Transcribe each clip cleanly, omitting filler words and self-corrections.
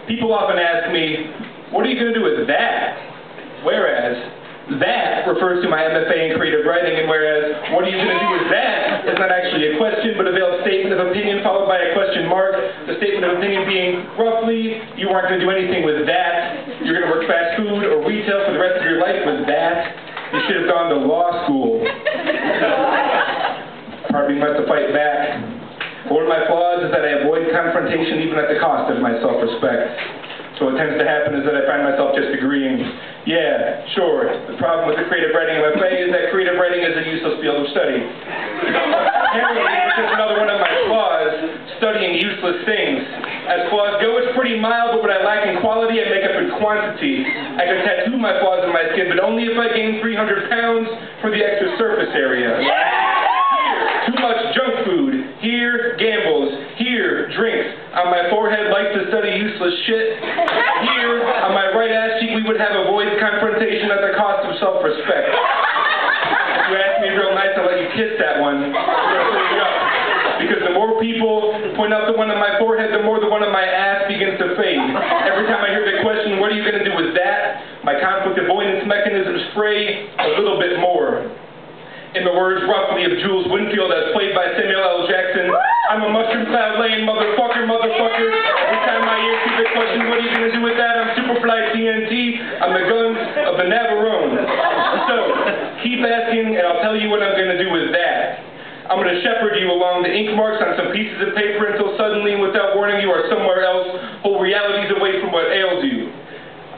People often ask me, what are you going to do with that? Whereas, that refers to my MFA in creative writing, and whereas, what are you going to do with that is not actually a question, but a veiled statement of opinion followed by a question mark. The statement of opinion being, roughly, you aren't going to do anything with that. You're going to work fast food or retail for the rest of your life with that. You should have gone to law school. Part of me wants to fight back. One of my flaws is that I avoid confrontation even at the cost of my self-respect. So what tends to happen is that I find myself just agreeing, yeah, sure, the problem with the creative writing MFA is that creative writing is a useless field of study. Apparently, which is another one of my flaws, studying useless things. As flaws go, it's pretty mild, but what I lack in quality, I make up in quantity. I can tattoo my flaws on my skin, but only if I gain 300 pounds for the extra surface area. Too much junk food. Here, gambles. Here, drinks. On my forehead, like to study useless shit. Here, on my right ass cheek, we would have avoid confrontation at the cost of self-respect. If you ask me real nice, I'll let you kiss that one. Because the more people point out the one on my forehead, the more the one on my ass begins to fade. Every time I hear the question, what are you going to do with that? My conflict avoidance mechanisms fray a little bit more. In the words roughly of Jules Winfield as played by Samuel L. Jackson, I'm a mushroom cloud laying motherfucker. Every time I hear the question, what are you going to do with that? I'm Superfly TNT. I'm the guns of the Navarone. So, keep asking and I'll tell you what I'm going to do with that. I'm going to shepherd you along the ink marks on some pieces of paper until suddenly, without warning, you are somewhere else, whole realities away from what ails you.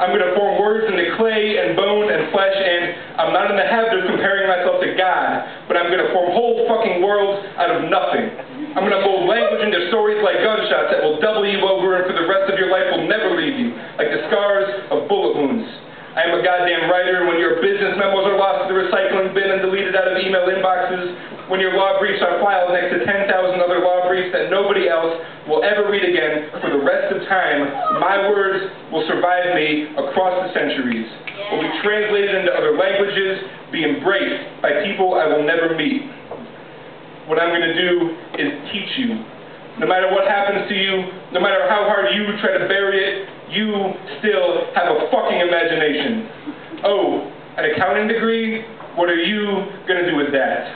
I'm going to form words into clay and bone and flesh, and I'm not in the habit of comparing myself to God, but I'm going to form whole fucking worlds out of nothing. I'm going to mold language into stories like gunshots that will double you over and for the rest of your life will never leave you, like the scars of bullet wounds. I am a goddamn writer, and when your business memos are lost to the recycling bin and deleted out of email inboxes, when your law briefs are filed next to 10,000 other law briefs that nobody else will ever read again for the rest of time, my words will survive me across the centuries, will be translated into other languages, be embraced by people I will never meet. What I'm going to do is teach you. No matter what happens to you, no matter how hard you try to bury it, you still have a fucking imagination. Oh, an accounting degree? What are you going to do with that?